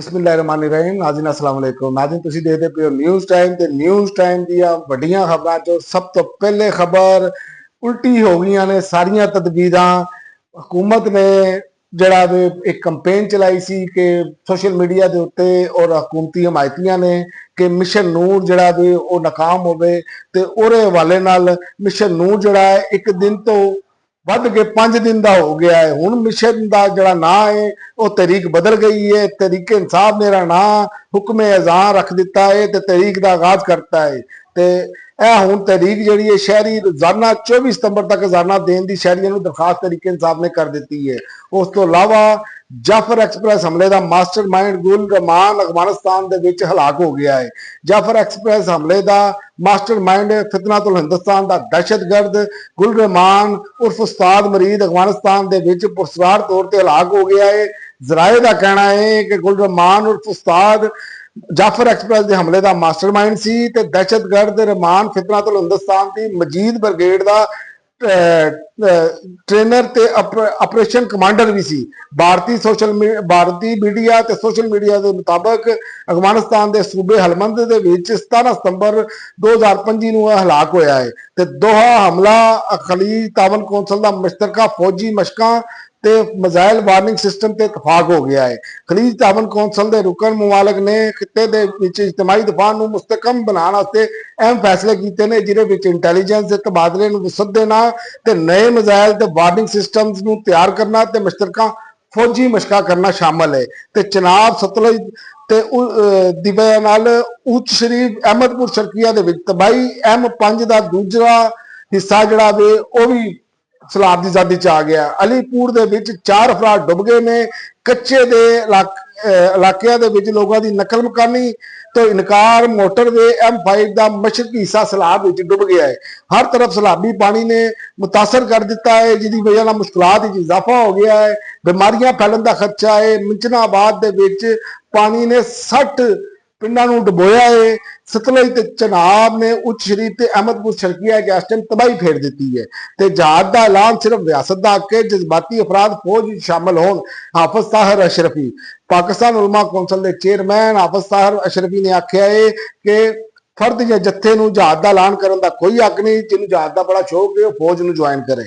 बिस्मिल्लाहिर्रहमानिर्रहीम। नाज़रीन अस्सलाम वालेकुम। नाज़रीन तुसीं देखदे पए हो न्यूज़ टाइम ते न्यूज़ टाइम दीआं वड्डियां खबरां चों सब तो पहले खबर उल्टी हो गईयां ने सारियां तदबीरां। हुकूमत ने जिहड़ा वे एक कंपेन चलाई सी कि सोशल मीडिया दे उत्ते और हुकूमती हमायतियां ने कि मिशन नूर जिहड़ा वे ओह नाकाम होवे ते ओहदे हवाले नाल मिशन नूर जिहड़ा है एक दिन तो ਵੱਧ ਕੇ 5 ਦਿਨ ਦਾ ਹੋ ਗਿਆ ਹੈ। ਹੁਣ ਮਿਸ਼ਨ ਦਾ ਜਿਹੜਾ ਨਾਂ ਹੈ ਉਹ ਤਰੀਕ ਬਦਲ ਗਈ ਹੈ। ਤਰੀਕੇ ਇਨਸਾਫ ਨੇ ਇਹਦਾ ਨਾਂ ਹੁਕਮੇ ਅਜ਼ਾਨ ਰੱਖ ਦਿੱਤਾ ਹੈ ਤੇ ਤਰੀਕ ਦਾ ਆਗਾਜ਼ ਕਰਤਾ ਹੈ ਤੇ ਇਹ ਹੁਣ ਤਰੀਕ ਜਿਹੜੀ ਹੈ ਸ਼ਹਿਰੀ ਰੋਜ਼ਾਨਾ 24 ਸਤੰਬਰ ਤੱਕ ਰੋਜ਼ਾਨਾ ਦੇਣ ਦੀ ਸ਼ਹਿਰੀਆਂ ਨੂੰ ਦਰਖਾਸਤ ਤਰੀਕੇ ਇਨਸਾਫ ਨੇ ਕਰ ਦਿੱਤੀ ਹੈ। ਉਸ ਤੋਂ ਇਲਾਵਾ ਜਾਫਰ ਐਕਸਪ੍ਰੈਸ ਹਮਲੇ ਦਾ ਮਾਸਟਰਮਾਈਂਡ ਗੁਲ ਰਹਿਮਾਨ ਅਫਗਾਨਿਸਤਾਨ ਦੇ ਵਿੱਚ ਹਲਾਕ ਹੋ ਗਿਆ ਹੈ। ਜਾਫਰ ਐਕਸਪ੍ਰੈਸ ਹਮਲੇ ਦਾ ਮਾਸਟਰਮਾਈਂਡ ਫਿਤਨਾਤੁਲ ਹਿੰਦੁਸਤਾਨ ਦਾ ਦਹਿਸ਼ਤਗਰਦ ਗੁਲ ਰਹਿਮਾਨ ਉਰਫ ਉਸਤਾਦ ਮਰੀਦ ਅਫਗਾਨਿਸਤਾਨ ਦੇ ਵਿੱਚ ਪੁਰਸਰਾਰ ਤੌਰ ਤੇ ਹਲਾਕ ਹੋ ਗਿਆ ਹੈ। ਜ਼ਰਾਏ ਦਾ ਕਹਿਣਾ ਹੈ ਕਿ ਗੁਲ ਰਹਿਮਾਨ ਉਰਫ ਉਸਤਾਦ ਜਾਫਰ ਐਕਸਪ੍ਰੈਸ ਦੇ ਹਮਲੇ ਦਾ ਮਾਸਟਰਮਾਈਂਡ ਸੀ ਤੇ ਦਹਿਸ਼ਤਗਰਦ ਰਹਿਮਾਨ ਫਿਤਨਾਤੁਲ ਹਿੰਦੁਸਤਾਨ ਦੀ ਮਜੀਦ ਬ੍ਰਿਗੇਡ ਦਾ ट्रेनर ते ऑपरेशन कमांडर भी सी। भारतीय मीडिया ते सोशल मीडिया के मुताबिक अफगानिस्तान के सूबे हलमंद दे विच 17 सितंबर 2025 ਨੂੰ हलाक होया है ते दोहा हमला खलीज तावन कौंसल का मुश्तरका फौजी मशकां ते मिसाइल वार्निंग सिस्टम ते इतफाक हो गया है। खलीज तावन कौंसल के रुकन मुमालक ने खिते दे विच इज्तमाही दफा नूं मुस्तकम बनाने वास्ते अहम फैसले किए ने जिहदे विच इंटैलीजेंस के तबादले नूं वसत देना ते नए मिसाइल ते वार्निंग सिस्टम्स नूं तैयार करना ते मुश्तरका फौजी मशकां करना शामिल है ते चनाब सतलुज ते दी वजह नाल उच शरीफ अहमदपुर शर्किया दे विच तबाही M5 दा दूसरा हिस्सा जिहड़ा वे ओह भी सैलाब की ज़द च आ गया। अलीपुर दे विच 4 अफराद डुब गए ने। कच्चे दे इलाकिਆਂ ਦੇ ਵਿੱਚ ਲੋਕਾਂ ਦੀ ਨਕਲ ਮਕਾਨੀ ਤੋਂ ਇਨਕਾਰ मोटरवे M5 ਦਾ मशरकी हिस्सा सैलाब ਵਿੱਚ डुब गया है। हर तरफ सैलाबी पानी ने मुतासर कर दिता है जिसकी वजह ਨਾਲ मुश्किलात ਵਿੱਚ इजाफा हो गया है। बीमारियां फैलन का खदशा है। मिंचनाबाद ਦੇ ਵਿੱਚ पानी ने 60 पिंडां ਨੂੰ डुबोया है। सतलुज ते चनाब ने उच्च शरीफ ते अहमदपुर शर्किया के इस टाइम तबाही फेर दी है ते जहाज का ऐलान सिर्फ रियासत का हक है। जज्बाती अफराद फौज शामिल होन। हाफिज ताहिर अशरफी पाकिस्तान उलमा कौंसल के चेयरमैन हाफिज ताहिर अशरफी ने आख्या है कि फर्द या जत्थे नूं जहाज का ऐलान करने का कोई हक नहीं। जिन्होंने जहाज का बड़ा शौक है फौज नूं ज्वाइन करे।